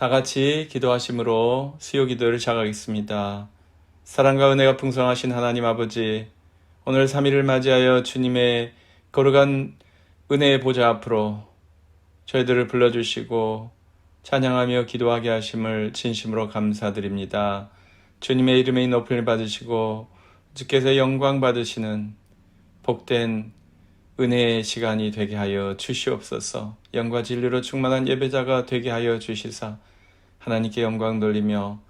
다 같이 기도하심으로 수요 기도를 시작하겠습니다. 사랑과 은혜가 풍성하신 하나님 아버지, 오늘 3일을 맞이하여 주님의 거룩한 은혜의 보좌 앞으로 저희들을 불러주시고 찬양하며 기도하게 하심을 진심으로 감사드립니다. 주님의 이름에 높임을 받으시고 주께서 영광 받으시는 복된 은혜의 시간이 되게 하여 주시옵소서. 영과 진리로 충만한 예배자가 되게 하여 주시사 하나님께 영광 돌리며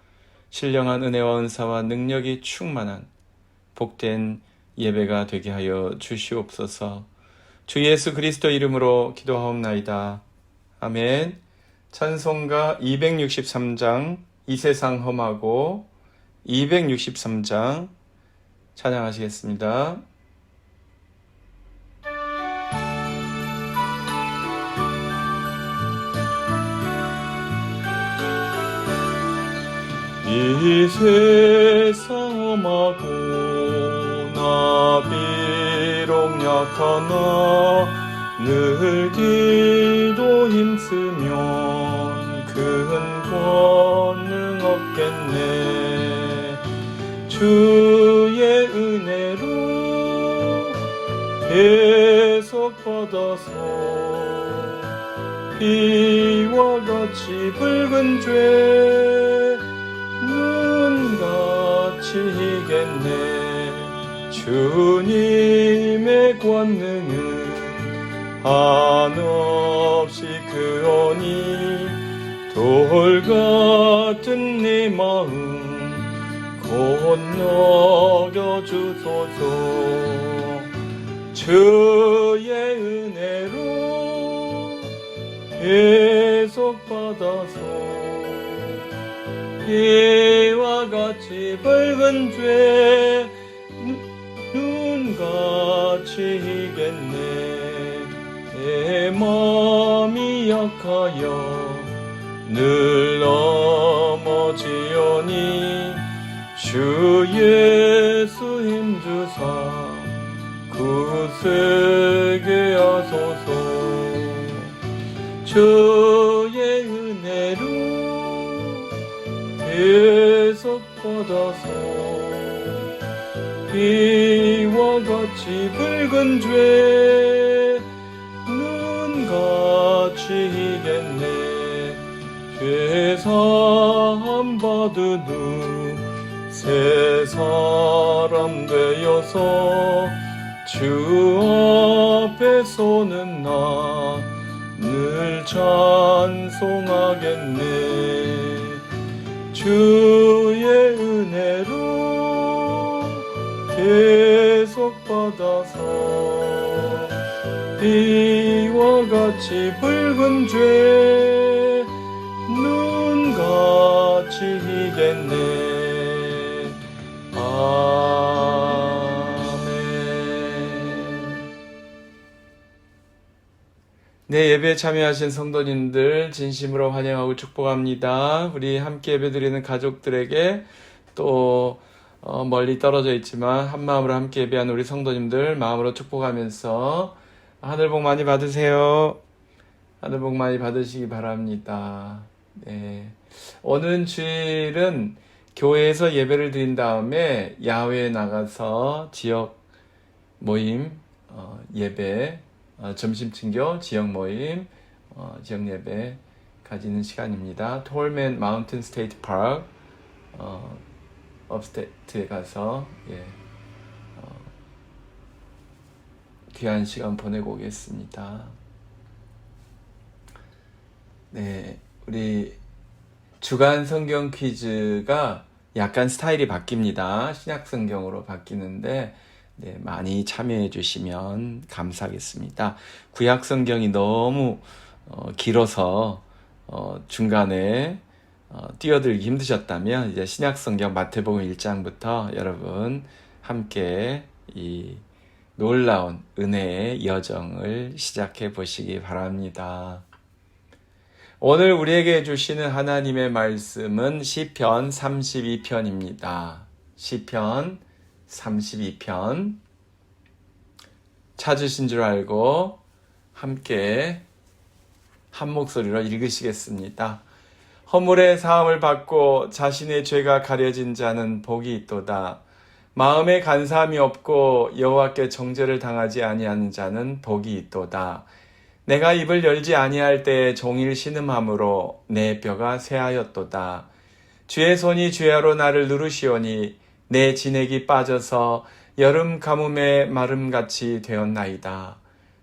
신령한 은혜와 은사와 능력이 충만한 복된 예배가 되게 하여 주시옵소서. 주 예수 그리스도 이름으로 기도하옵나이다. 아멘. 찬송가 263장 이 세상 험하고 263장 찬양하시겠습니다. 이 세상 험하고 나 비록 약하나 늘 기도 힘쓰면 큰 권능 없겠네. 주의 은혜로 해석받아서 비와 같이 붉은 죄 눈같이 희겠네. 주님의 권능은 한없이 크오니 돌 같은 내 마음 건너겨 주소서. 주의 은혜로 해석받아서 비와 같이 붉은 죄 눈같이 희겠네. 내 마음이 약하여 늘 넘어지오니 주 예수 힘주사 굳세게 하소서. 주의 은혜로 해석받아서 비와 같이 붉은 죄 눈같이 희겠네. 죄사함 받은 후 새 사람 되어서 주 앞에 서는 나 늘 찬송하겠네. 주의 은혜로 해석받아서 비와 같이 붉은 죄 눈같이 희겠네. 네, 예배에 참여하신 성도님들 진심으로 환영하고 축복합니다. 우리 함께 예배드리는 가족들에게 또 멀리 떨어져 있지만 한마음으로 함께 예배하는 우리 성도님들 마음으로 축복하면서 하늘 복 많이 받으세요. 하늘 복 많이 받으시기 바랍니다. 네. 오는 주일은 교회에서 예배를 드린 다음에 야외에 나가서 지역 모임 예배 점심 친교, 지역 모임, 지역 예배 가지는 시간입니다. 톨맨 마운틴 스테이트 파크 업스테이트에 가서 귀한 시간 보내고 오겠습니다. 네, 우리 주간 성경 퀴즈가 약간 스타일이 바뀝니다. 신약 성경으로 바뀌는데 네, 많이 참여해 주시면 감사하겠습니다. 구약 성경이 너무 길어서 중간에 뛰어들기 힘드셨다면 이제 신약 성경 마태복음 1장부터 여러분 함께 이 놀라운 은혜의 여정을 시작해 보시기 바랍니다. 오늘 우리에게 주시는 하나님의 말씀은 시편 32편입니다. 시편 32편 찾으신 줄 알고 함께 한 목소리로 읽으시겠습니다. 허물의 사함을 받고 자신의 죄가 가려진 자는 복이 있도다. 마음에 간사함이 없고 여호와께 정죄를 당하지 아니하는 자는 복이 있도다. 내가 입을 열지 아니할 때에 종일 신음함으로 내 뼈가 쇠하였도다. 주의 손이 주야로 나를 누르시오니 내 진액이 빠져서 여름 가뭄의 마름같이 되었나이다.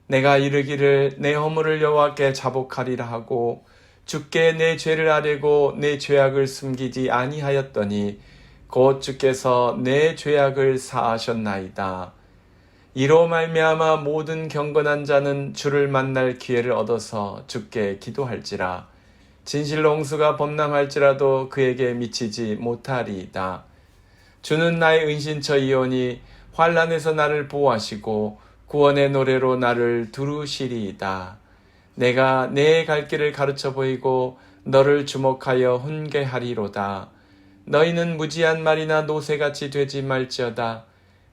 내가 이르기를 내 허물을 여호와께 자복하리라 하고 주께 내 죄를 아뢰고 내 죄악을 숨기지 아니하였더니 곧 주께서 내 죄악을 사하셨나이다. 이로 말미암아 모든 경건한 자는 주를 만날 기회를 얻어서 주께 기도할지라. 진실로 홍수가 범람할지라도 그에게 미치지 못하리이다. 주는 나의 은신처이오니 환난에서 나를 보호하시고 구원의 노래로 나를 두루시리이다. 내가 내 갈 길을 가르쳐 보이고 너를 주목하여 훈계하리로다. 너희는 무지한 말이나 노새같이 되지 말지어다.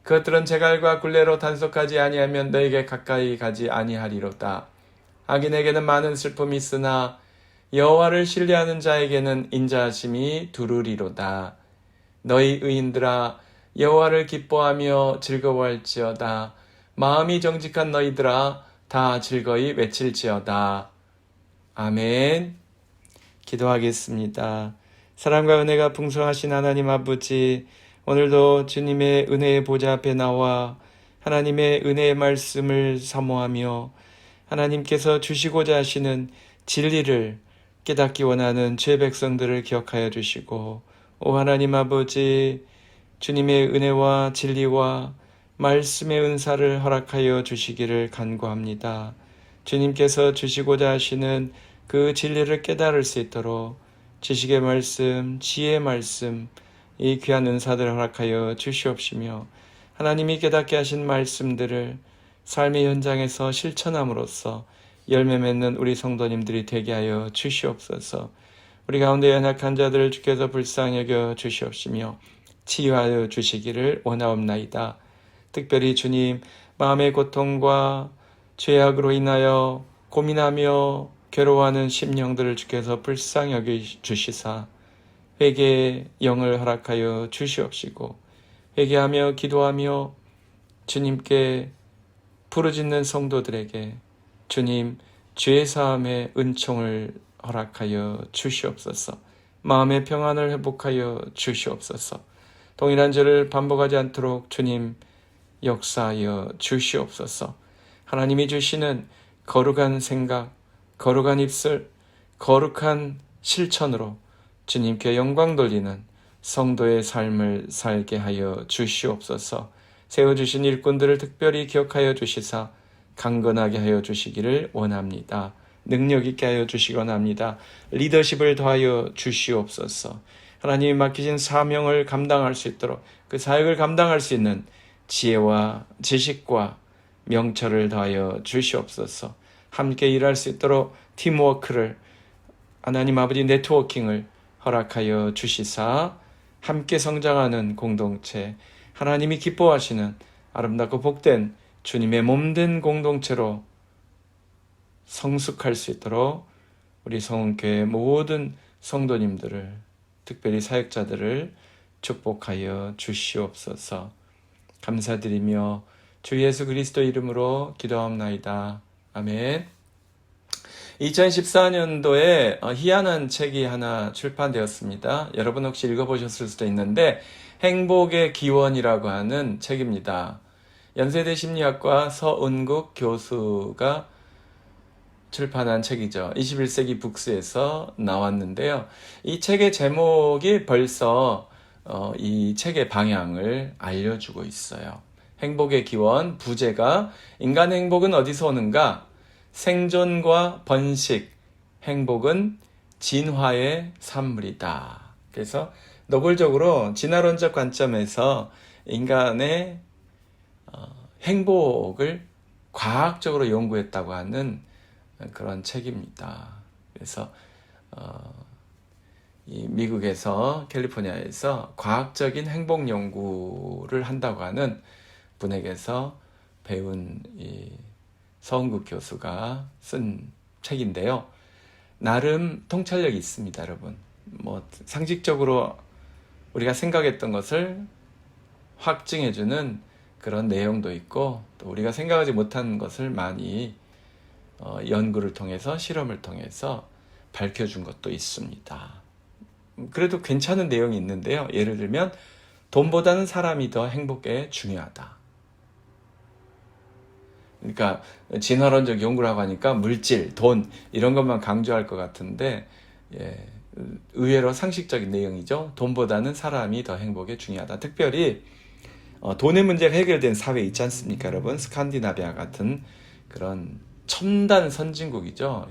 그것들은 제갈과 굴레로 단속하지 아니하면 너에게 가까이 가지 아니하리로다. 악인에게는 많은 슬픔이 있으나 여호와를 신뢰하는 자에게는 인자하심이 두루리로다. 너희 의인들아 여호와를 기뻐하며 즐거워할지어다. 마음이 정직한 너희들아 다 즐거이 외칠지어다. 아멘. 기도하겠습니다. 사랑과 은혜가 풍성하신 하나님 아버지, 오늘도 주님의 은혜의 보좌 앞에 나와 하나님의 은혜의 말씀을 사모하며 하나님께서 주시고자 하시는 진리를 깨닫기 원하는 죄 백성들을 기억하여 주시고, 오 하나님 아버지, 주님의 은혜와 진리와 말씀의 은사를 허락하여 주시기를 간구합니다. 주님께서 주시고자 하시는 그 진리를 깨달을 수 있도록 지식의 말씀, 지혜의 말씀, 이 귀한 은사들을 허락하여 주시옵시며 하나님이 깨닫게 하신 말씀들을 삶의 현장에서 실천함으로써 열매 맺는 우리 성도님들이 되게 하여 주시옵소서. 우리 가운데 연약한 자들을 주께서 불쌍히 여겨 주시옵시며 치유하여 주시기를 원하옵나이다. 특별히 주님, 마음의 고통과 죄악으로 인하여 고민하며 괴로워하는 심령들을 주께서 불쌍히 여겨 주시사 회개의 영을 허락하여 주시옵시고 회개하며 기도하며 주님께 부르짖는 성도들에게 주님 죄 사함의 은총을 허락하여 주시옵소서. 마음의 평안을 회복하여 주시옵소서. 동일한 죄를 반복하지 않도록 주님 역사하여 주시옵소서. 하나님이 주시는 거룩한 생각, 거룩한 입술, 거룩한 실천으로 주님께 영광 돌리는 성도의 삶을 살게 하여 주시옵소서. 세워주신 일꾼들을 특별히 기억하여 주시사 강건하게 하여 주시기를 원합니다. 능력 있게 하여 주시기 원합니다. 리더십을 더하여 주시옵소서. 하나님이 맡기신 사명을 감당할 수 있도록 그 사역을 감당할 수 있는 지혜와 지식과 명철을 더하여 주시옵소서. 함께 일할 수 있도록 팀워크를, 하나님 아버지 네트워킹을 허락하여 주시사 함께 성장하는 공동체, 하나님이 기뻐하시는 아름답고 복된 주님의 몸된 공동체로 성숙할 수 있도록 우리 성원교회 모든 성도님들을, 특별히 사역자들을 축복하여 주시옵소서. 감사드리며 주 예수 그리스도 이름으로 기도하옵나이다. 아멘. 2014년도에 희한한 책이 하나 출판되었습니다. 여러분 혹시 읽어보셨을 수도 있는데 행복의 기원이라고 하는 책입니다. 연세대 심리학과 서은국 교수가 출판한 책이죠. 21세기 북스에서 나왔는데요. 이 책의 제목이 벌써 이 책의 방향을 알려주고 있어요. 행복의 기원, 부제가 인간의 행복은 어디서 오는가? 생존과 번식, 행복은 진화의 산물이다. 그래서 노골적으로 진화론적 관점에서 인간의 행복을 과학적으로 연구했다고 하는 그런 책입니다. 그래서 이 미국에서 캘리포니아에서 과학적인 행복 연구를 한다고 하는 분에게서 배운 이 서은국 교수가 쓴 책인데요. 나름 통찰력이 있습니다, 여러분. 뭐 상식적으로 우리가 생각했던 것을 확증해주는 그런 내용도 있고, 또 우리가 생각하지 못한 것을 많이 연구를 통해서, 실험을 통해서 밝혀준 것도 있습니다. 그래도 괜찮은 내용이 있는데요. 예를 들면 돈보다는 사람이 더 행복에 중요하다. 그러니까 진화론적 연구라고 하니까 물질, 돈 이런 것만 강조할 것 같은데, 의외로 상식적인 내용이죠. 돈보다는 사람이 더 행복에 중요하다. 특별히 돈의 문제가 해결된 사회 있지 않습니까, 여러분? 스칸디나비아 같은 그런 첨단 선진국이죠.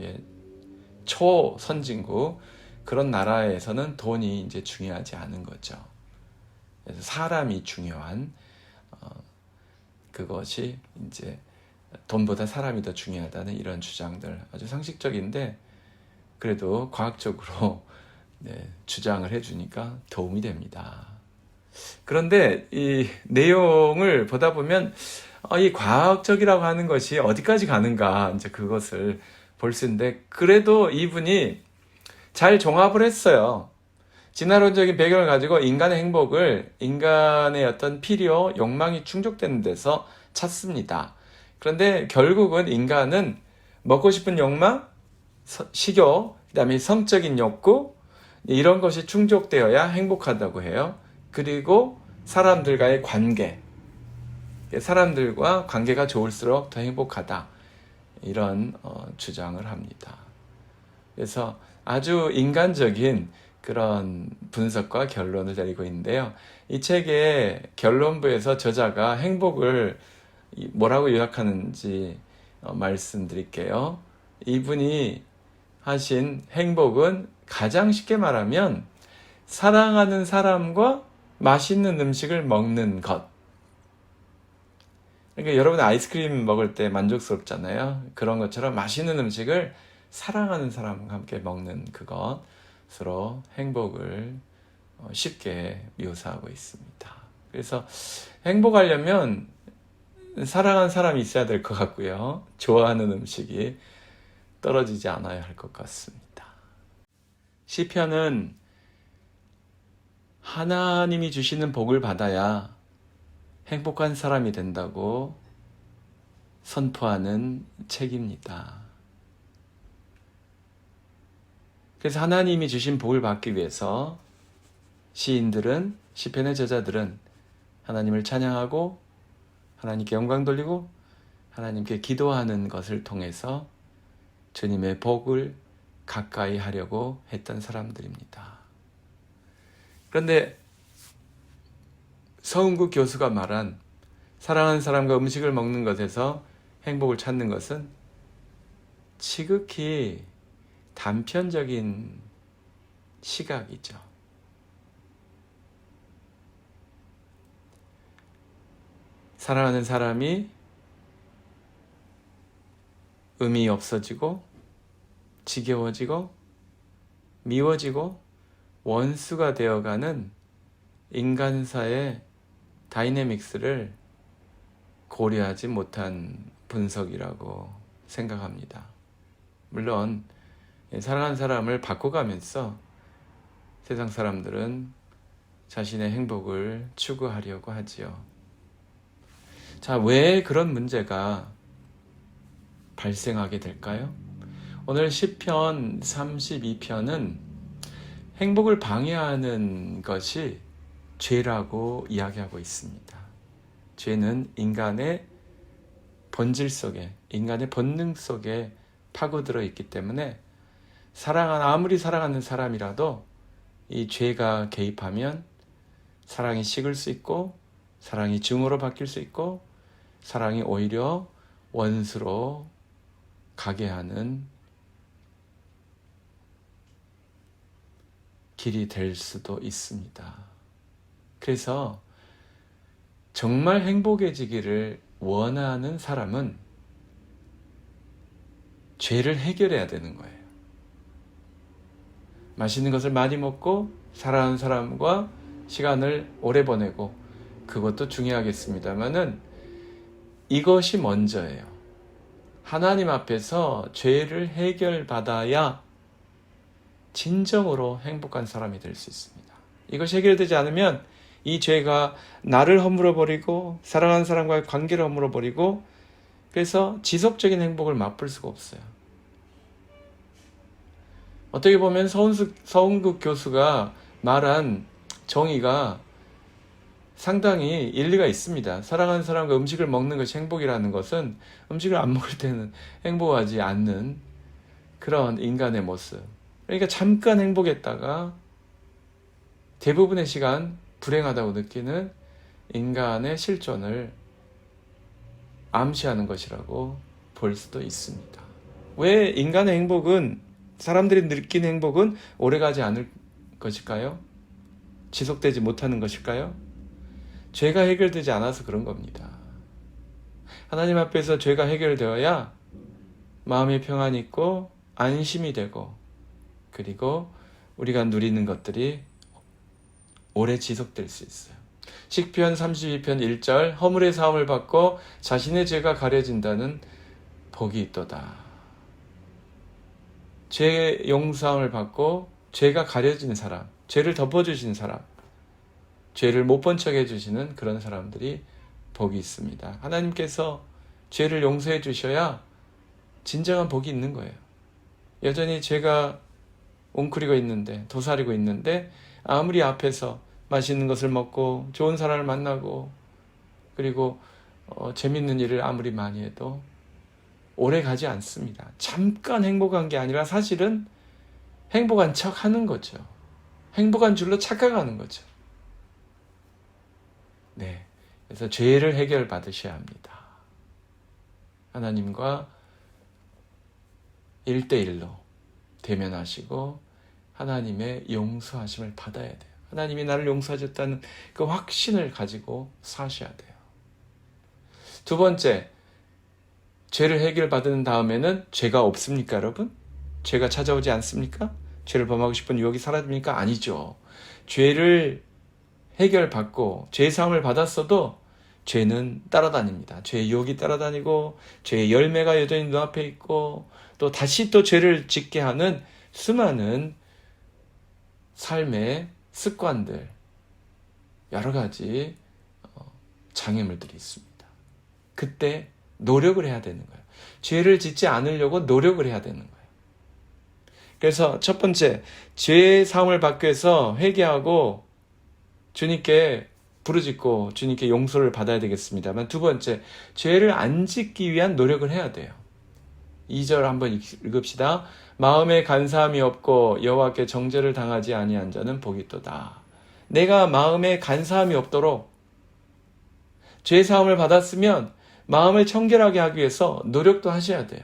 초선진국, 그런 나라에서는 돈이 이제 중요하지 않은 거죠. 그래서 사람이 중요한, 그것이 이제 돈보다 사람이 더 중요하다는 이런 주장들, 아주 상식적인데 그래도 과학적으로 주장을 해주니까 도움이 됩니다. 그런데 이 내용을 보다 보면 이 과학적이라고 하는 것이 어디까지 가는가, 이제 그것을 볼 수 있는데, 그래도 이분이 잘 종합을 했어요. 진화론적인 배경을 가지고 인간의 행복을 인간의 어떤 필요, 욕망이 충족되는 데서 찾습니다. 그런데 결국은 인간은 먹고 싶은 욕망, 식욕, 그 다음에 성적인 욕구, 이런 것이 충족되어야 행복하다고 해요. 그리고 사람들과의 관계, 사람들과 관계가 좋을수록 더 행복하다, 이런 주장을 합니다. 그래서 아주 인간적인 그런 분석과 결론을 내리고 있는데요. 이 책의 결론부에서 저자가 행복을 뭐라고 요약하는지 말씀드릴게요. 이분이 하신 행복은 가장 쉽게 말하면 사랑하는 사람과 맛있는 음식을 먹는 것. 그러니까 여러분 아이스크림 먹을 때 만족스럽잖아요. 그런 것처럼 맛있는 음식을 사랑하는 사람과 함께 먹는 그것으로 행복을 쉽게 묘사하고 있습니다. 그래서 행복하려면 사랑하는 사람이 있어야 될 것 같고요. 좋아하는 음식이 떨어지지 않아야 할 것 같습니다. 시편은 하나님이 주시는 복을 받아야 행복한 사람이 된다고 선포하는 책입니다. 그래서 하나님이 주신 복을 받기 위해서 시인들은, 시편의 저자들은 하나님을 찬양하고 하나님께 영광 돌리고 하나님께 기도하는 것을 통해서 주님의 복을 가까이 하려고 했던 사람들입니다. 그런데 서은국 교수가 말한 사랑하는 사람과 음식을 먹는 것에서 행복을 찾는 것은 지극히 단편적인 시각이죠. 사랑하는 사람이 의미 없어지고 지겨워지고 미워지고 원수가 되어가는 인간사의 다이내믹스를 고려하지 못한 분석이라고 생각합니다. 물론 사랑하는 사람을 바꿔가면서 세상 사람들은 자신의 행복을 추구하려고 하지요. 자, 왜 그런 문제가 발생하게 될까요? 오늘 시편 32편은 행복을 방해하는 것이 죄라고 이야기하고 있습니다. 죄는 인간의 본질 속에, 인간의 본능 속에 파고들어 있기 때문에 아무리 사랑하는 사람이라도 이 죄가 개입하면 사랑이 식을 수 있고, 사랑이 증오로 바뀔 수 있고, 사랑이 오히려 원수로 가게 하는 길이 될 수도 있습니다. 그래서 정말 행복해지기를 원하는 사람은 죄를 해결해야 되는 거예요. 맛있는 것을 많이 먹고 사랑하는 사람과 시간을 오래 보내고, 그것도 중요하겠습니다만은 이것이 먼저예요. 하나님 앞에서 죄를 해결받아야 진정으로 행복한 사람이 될 수 있습니다. 이것이 해결되지 않으면 이 죄가 나를 허물어버리고 사랑하는 사람과의 관계를 허물어버리고 그래서 지속적인 행복을 맛볼 수가 없어요. 어떻게 보면 서운국 교수가 말한 정의가 상당히 일리가 있습니다. 사랑하는 사람과 음식을 먹는 것이 행복이라는 것은 음식을 안 먹을 때는 행복하지 않는 그런 인간의 모습. 그러니까 잠깐 행복했다가 대부분의 시간 불행하다고 느끼는 인간의 실존을 암시하는 것이라고 볼 수도 있습니다. 왜 인간의 행복은, 사람들이 느끼는 행복은 오래가지 않을 것일까요? 지속되지 못하는 것일까요? 죄가 해결되지 않아서 그런 겁니다. 하나님 앞에서 죄가 해결되어야 마음의 평안이 있고 안심이 되고 그리고 우리가 누리는 것들이 오래 지속될 수 있어요. 시편 32편 1절 허물의 사함을 받고 자신의 죄가 가려진다는 복이 있도다. 죄 용서함을 받고 죄가 가려진 사람, 죄를 덮어주신 사람, 죄를 못 본 척 해주시는 그런 사람들이 복이 있습니다. 하나님께서 죄를 용서해 주셔야 진정한 복이 있는 거예요. 여전히 죄가 웅크리고 있는데, 도사리고 있는데 아무리 앞에서 맛있는 것을 먹고 좋은 사람을 만나고 그리고 재밌는 일을 아무리 많이 해도 오래 가지 않습니다. 잠깐 행복한 게 아니라 사실은 행복한 척 하는 거죠. 행복한 줄로 착각하는 거죠. 네, 그래서 죄를 해결받으셔야 합니다. 하나님과 1대1로 대면하시고 하나님의 용서하심을 받아야 돼요. 하나님이 나를 용서하셨다는 그 확신을 가지고 사셔야 돼요. 두 번째, 죄를 해결받은 다음에는 죄가 없습니까, 여러분? 죄가 찾아오지 않습니까? 죄를 범하고 싶은 유혹이 사라집니까? 아니죠. 죄를 해결받고 죄 사함을 받았어도 죄는 따라다닙니다. 죄의 유혹이 따라다니고 죄의 열매가 여전히 눈앞에 있고 또 다시 또 죄를 짓게 하는 수많은 삶의 습관들, 여러 가지 장애물들이 있습니다. 그때 노력을 해야 되는 거예요. 죄를 짓지 않으려고 노력을 해야 되는 거예요. 그래서 첫 번째, 죄의 사함을 받기 위해서 회개하고 주님께 부르짖고 주님께 용서를 받아야 되겠습니다만, 두 번째, 죄를 안 짓기 위한 노력을 해야 돼요. 2절 한번 읽읍시다. 마음에 간사함이 없고 여호와께 정죄를 당하지 아니한 자는 복이 있도다. 내가 마음에 간사함이 없도록 죄 사함을 받았으면 마음을 청결하게 하기 위해서 노력도 하셔야 돼요.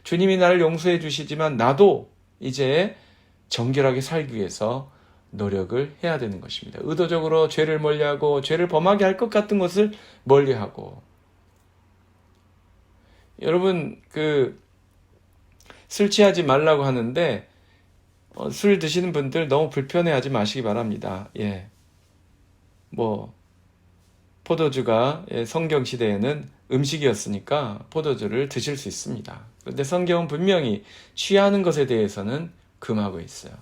주님이 나를 용서해 주시지만 나도 이제 정결하게 살기 위해서 노력을 해야 되는 것입니다. 의도적으로 죄를 멀리하고 죄를 범하게 할 것 같은 것을 멀리하고. 여러분, 술 취하지 말라고 하는데 술 드시는 분들 너무 불편해하지 마시기 바랍니다. 예, 포도주가 성경 시대에는 음식이었으니까 포도주를 드실 수 있습니다. 그런데 성경은 분명히 취하는 것에 대해서는 금하고 있어요.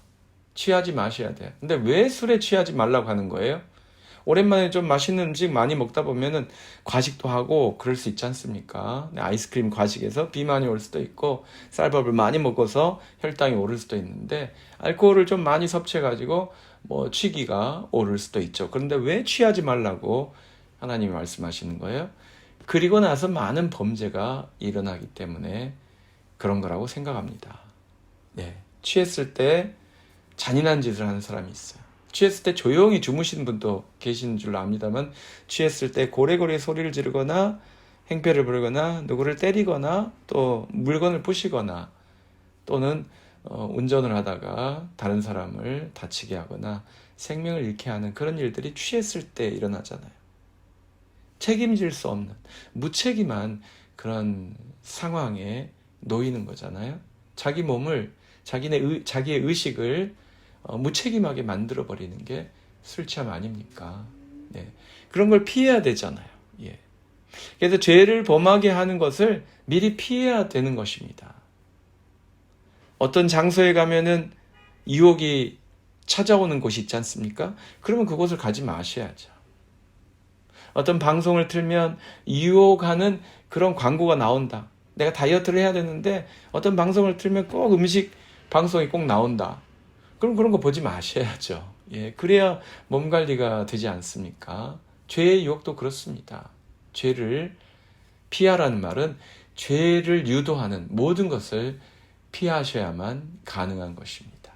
취하지 마셔야 돼요. 근데 왜 술에 취하지 말라고 하는 거예요? 오랜만에 좀 맛있는 음식 많이 먹다 보면은 과식도 하고 그럴 수 있지 않습니까? 아이스크림 과식에서 비만이 올 수도 있고 쌀밥을 많이 먹어서 혈당이 오를 수도 있는데 알코올을 좀 많이 섭취해가지고 취기가 오를 수도 있죠. 그런데 왜 취하지 말라고 하나님이 말씀하시는 거예요? 그리고 나서 많은 범죄가 일어나기 때문에 그런 거라고 생각합니다. 네, 취했을 때 잔인한 짓을 하는 사람이 있어요. 취했을 때 조용히 주무시는 분도 계시는 줄로 압니다만 취했을 때 고래고래 소리를 지르거나 행패를 부르거나 누구를 때리거나 또 물건을 부시거나 또는 운전을 하다가 다른 사람을 다치게 하거나 생명을 잃게 하는 그런 일들이 취했을 때 일어나잖아요. 책임질 수 없는 무책임한 그런 상황에 놓이는 거잖아요. 자기 몸을 자기의 의식을 무책임하게 만들어버리는 게 술 취함 아닙니까? 네. 그런 걸 피해야 되잖아요. 예. 그래서 죄를 범하게 하는 것을 미리 피해야 되는 것입니다. 어떤 장소에 가면은 유혹이 찾아오는 곳이 있지 않습니까? 그러면 그곳을 가지 마셔야죠. 어떤 방송을 틀면 유혹하는 그런 광고가 나온다. 내가 다이어트를 해야 되는데 어떤 방송을 틀면 꼭 음식 방송이 꼭 나온다. 그럼 그런 거 보지 마셔야죠. 예, 그래야 몸 관리가 되지 않습니까? 죄의 유혹도 그렇습니다. 죄를 피하라는 말은 죄를 유도하는 모든 것을 피하셔야만 가능한 것입니다.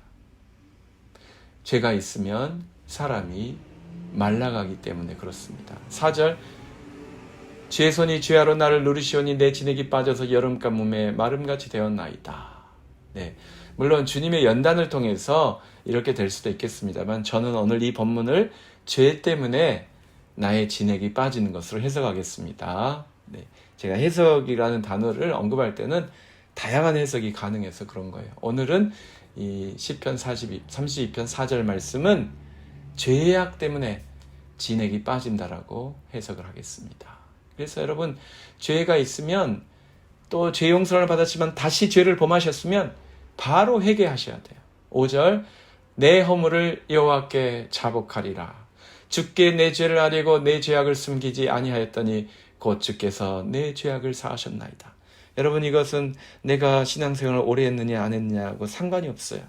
죄가 있으면 사람이 말라가기 때문에 그렇습니다. 4절 주의 손이 죄하로 나를 누르시오니 내 진액이 빠져서 여름 가뭄에 마름같이 되었나이다. 네, 물론 주님의 연단을 통해서 이렇게 될 수도 있겠습니다만 저는 오늘 이 본문을 죄 때문에 나의 진액이 빠지는 것으로 해석하겠습니다. 네, 제가 해석이라는 단어를 언급할 때는 다양한 해석이 가능해서 그런 거예요. 오늘은 이 시편 32편 4절 말씀은 죄악 때문에 진액이 빠진다라고 해석을 하겠습니다. 그래서 여러분 죄가 있으면 또 죄 용서를 받았지만 다시 죄를 범하셨으면 바로 회개하셔야 돼요. 5절 내 허물을 여호와께 자복하리라. 주께 내 죄를 아뢰고 내 죄악을 숨기지 아니하였더니 곧 주께서 내 죄악을 사하셨나이다. 여러분 이것은 내가 신앙생활을 오래 했느냐 안 했느냐하고 상관이 없어요.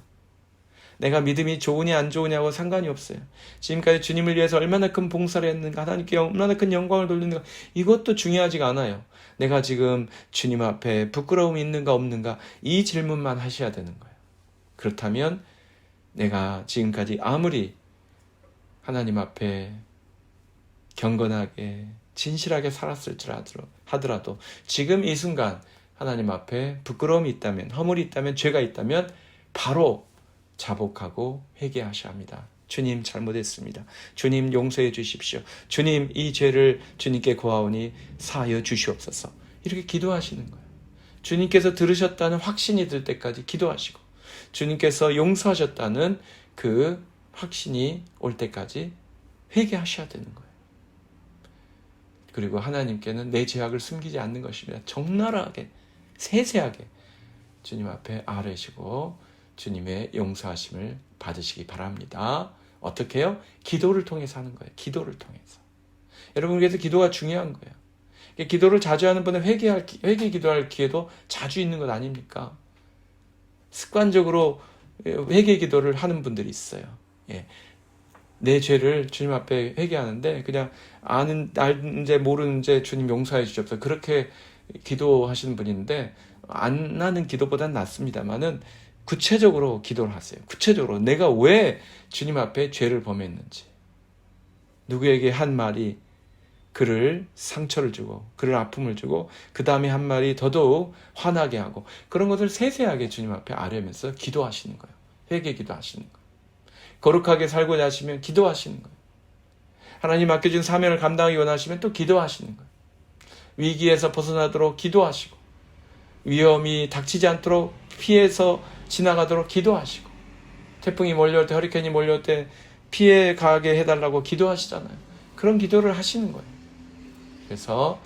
내가 믿음이 좋으냐 안 좋으냐고 상관이 없어요. 지금까지 주님을 위해서 얼마나 큰 봉사를 했는가, 하나님께 얼마나 큰 영광을 돌리는가, 이것도 중요하지가 않아요. 내가 지금 주님 앞에 부끄러움이 있는가 없는가, 이 질문만 하셔야 되는 거예요. 그렇다면 내가 지금까지 아무리 하나님 앞에 경건하게 진실하게 살았을지 하더라도 지금 이 순간 하나님 앞에 부끄러움이 있다면, 허물이 있다면, 죄가 있다면 바로 자복하고 회개하셔야 합니다. 주님 잘못했습니다. 주님 용서해 주십시오. 주님 이 죄를 주님께 고하오니 사하여 주시옵소서. 이렇게 기도하시는 거예요. 주님께서 들으셨다는 확신이 들 때까지 기도하시고 주님께서 용서하셨다는 그 확신이 올 때까지 회개하셔야 되는 거예요. 그리고 하나님께는 내 죄악을 숨기지 않는 것입니다. 적나라하게 세세하게 주님 앞에 아뢰시고 주님의 용서하심을 받으시기 바랍니다. 어떻게 해요? 기도를 통해서 하는 거예요. 기도를 통해서. 여러분 그래서 기도가 중요한 거예요. 기도를 자주 하는 분은 회개 기도할 기회도 자주 있는 것 아닙니까? 습관적으로 회개 기도를 하는 분들이 있어요. 예. 내 죄를 주님 앞에 회개하는데 그냥 아는 죄 모르는 죄 주님 용서해 주십시오. 그렇게 기도하시는 분인데 안 하는 기도보다는 낫습니다만은 구체적으로 기도를 하세요. 구체적으로 내가 왜 주님 앞에 죄를 범했는지, 누구에게 한 말이 그를 상처를 주고 그를 아픔을 주고 그 다음에 한 말이 더더욱 화나게 하고 그런 것을 세세하게 주님 앞에 아뢰면서 기도하시는 거예요. 회개 기도하시는 거예요. 거룩하게 살고자 하시면 기도하시는 거예요. 하나님 맡겨준 사명을 감당하기 원하시면 또 기도하시는 거예요. 위기에서 벗어나도록 기도하시고 위험이 닥치지 않도록 피해서 지나가도록 기도하시고 태풍이 몰려올 때 허리케인이 몰려올 때 피해 가게 해달라고 기도하시잖아요. 그런 기도를 하시는 거예요. 그래서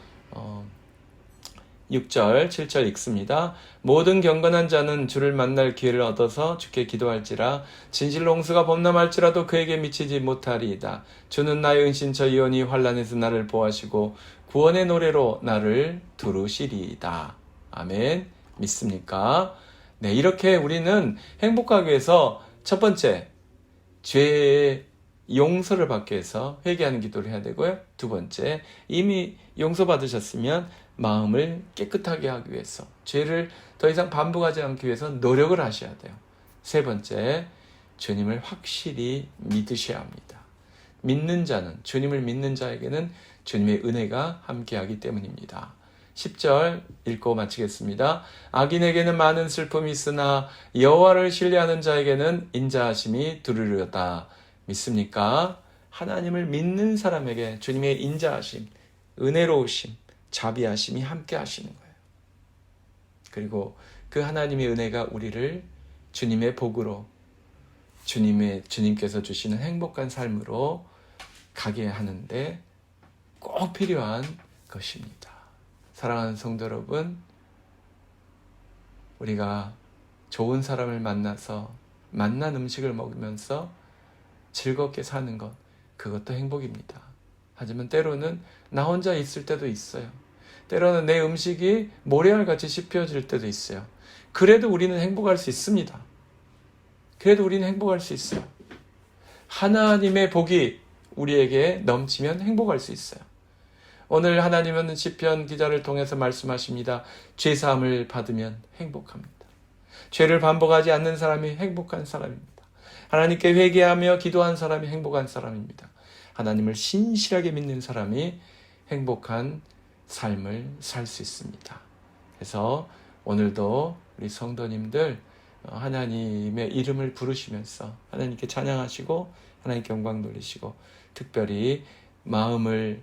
6절 7절 읽습니다. 모든 경건한 자는 주를 만날 기회를 얻어서 주께 기도할지라 진실로 홍수가 범람할지라도 그에게 미치지 못하리이다. 주는 나의 은신처 이오니 환난에서 나를 보호하시고 구원의 노래로 나를 두루시리이다. 아멘. 믿습니까? 네, 이렇게 우리는 행복하기 위해서 첫 번째, 죄의 용서를 받기 위해서 회개하는 기도를 해야 되고요. 두 번째, 이미 용서받으셨으면 마음을 깨끗하게 하기 위해서, 죄를 더 이상 반복하지 않기 위해서 노력을 하셔야 돼요. 세 번째, 주님을 확실히 믿으셔야 합니다. 믿는 자는, 주님을 믿는 자에게는 주님의 은혜가 함께하기 때문입니다. 10절 읽고 마치겠습니다. 악인에게는 많은 슬픔이 있으나 여호와를 신뢰하는 자에게는 인자하심이 두루루다. 믿습니까? 하나님을 믿는 사람에게 주님의 인자하심, 은혜로우심, 자비하심이 함께 하시는 거예요. 그리고 그 하나님의 은혜가 우리를 주님의 복으로, 주님께서 주시는 행복한 삶으로 가게 하는데 꼭 필요한 것입니다. 사랑하는 성도 여러분, 우리가 좋은 사람을 만나서 맛난 음식을 먹으면서 즐겁게 사는 것, 그것도 행복입니다. 하지만 때로는 나 혼자 있을 때도 있어요. 때로는 내 음식이 모래알같이 씹혀질 때도 있어요. 그래도 우리는 행복할 수 있습니다. 그래도 우리는 행복할 수 있어요. 하나님의 복이 우리에게 넘치면 행복할 수 있어요. 오늘 하나님은 시편 기자를 통해서 말씀하십니다. 죄사함을 받으면 행복합니다. 죄를 반복하지 않는 사람이 행복한 사람입니다. 하나님께 회개하며 기도한 사람이 행복한 사람입니다. 하나님을 신실하게 믿는 사람이 행복한 삶을 살 수 있습니다. 그래서 오늘도 우리 성도님들 하나님의 이름을 부르시면서 하나님께 찬양하시고 하나님께 영광 돌리시고 특별히 마음을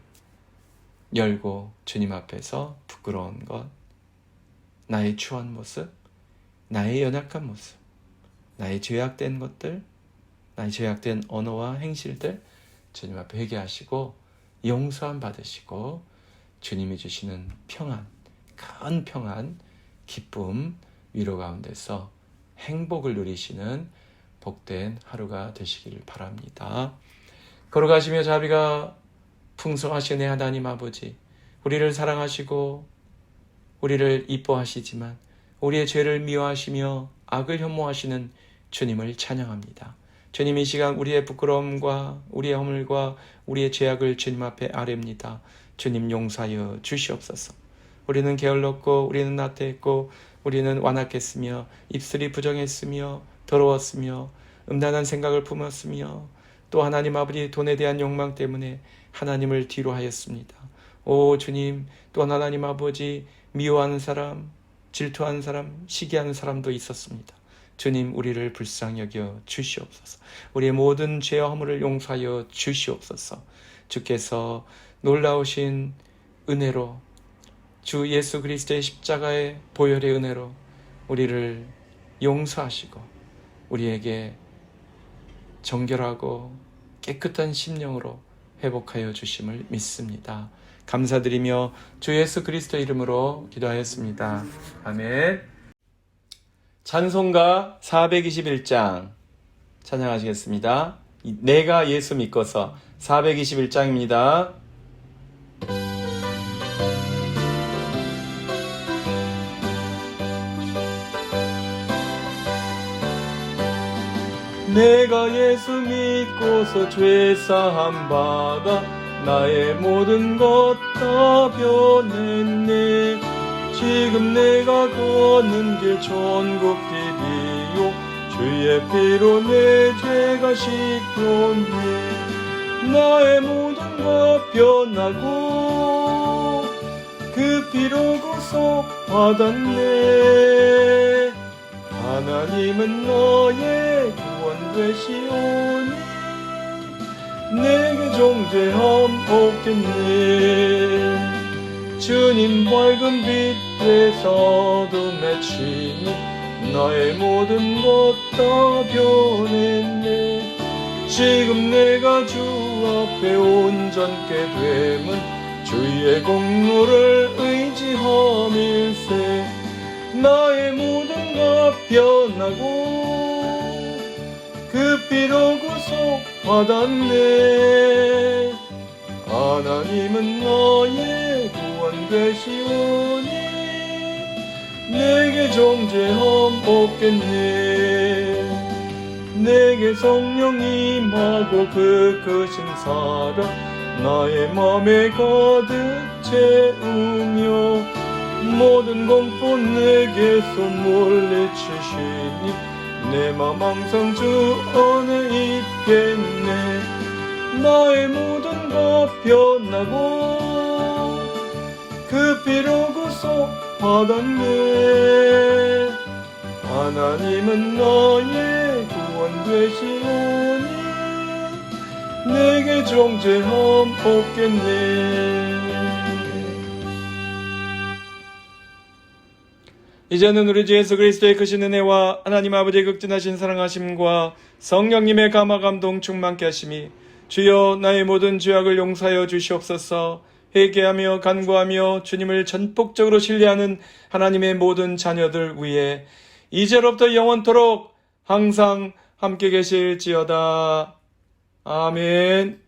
열고 주님 앞에서 부끄러운 것, 나의 추한 모습, 나의 연약한 모습, 나의 죄악된 것들, 나의 죄악된 언어와 행실들 주님 앞에 회개하시고 용서함 받으시고 주님이 주시는 평안, 큰 평안, 기쁨, 위로 가운데서 행복을 누리시는 복된 하루가 되시길 바랍니다. 걸어가시며 자비가 풍성하신 내 하나님 아버지, 우리를 사랑하시고 우리를 이뻐하시지만 우리의 죄를 미워하시며 악을 혐오하시는 주님을 찬양합니다. 주님, 이 시간 우리의 부끄러움과 우리의 허물과 우리의 죄악을 주님 앞에 아뢰입니다. 주님 용서하여 주시옵소서. 우리는 게을렀고 우리는 나태했고 우리는 완악했으며 입술이 부정했으며 더러웠으며 음란한 생각을 품었으며 또 하나님 아버지 돈에 대한 욕망 때문에 하나님을 뒤로 하였습니다. 오 주님, 또한 하나님 아버지 미워하는 사람, 질투하는 사람, 시기하는 사람도 있었습니다. 주님, 우리를 불쌍히 여겨 주시옵소서. 우리의 모든 죄와 허물을 용서하여 주시옵소서. 주께서 놀라우신 은혜로 주 예수 그리스도의 십자가의 보혈의 은혜로 우리를 용서하시고 우리에게 정결하고 깨끗한 심령으로 회복하여 주심을 믿습니다. 감사드리며 주 예수 그리스도 이름으로 기도하였습니다. 아멘. 찬송가 421장 찬양하시겠습니다. 내가 예수 믿고서 421장입니다. 내가 예수 믿고서 죄사함 받아 나의 모든 것 다 변했네. 지금 내가 걷는 길 천국 길이요 주의 피로 내 죄가 씻겼네. 나의 모든 것 변하고 그 피로 구속받았네. 하나님은 너의 구원 되시오니 내게 정죄함 없겠네. 주님 밝은 빛에서 어둠에 치니 나의 모든 것 다 변했네. 지금 내가 주 앞에 온전케 됨은 주의 공로를 의지함일세. 나의 모든 것 변하고 그 피로 구속받았네. 하나님은 너의 구원 되시오니 내게 정죄함 없겠네. 내게 성령 임하고 그 크신 사랑 나의 맘에 가득 채우며 모든 공포 내게서 물리치시니 내 맘 항상 주 안에 있겠네. 나의 모든 것 변하고 그 피로 구속받았네. 하나님은 너의 구원 되시오니 내게 정죄함 없겠네. 이제는 우리 주 예수 그리스도의 크신 은혜와 하나님 아버지의 극진하신 사랑하심과 성령님의 감화 감동 충만케 하심이 주여 나의 모든 죄악을 용서하여 주시옵소서. 회개하며 간구하며 주님을 전폭적으로 신뢰하는 하나님의 모든 자녀들 위에 이제로부터 영원토록 항상 함께 계실지어다. 아멘.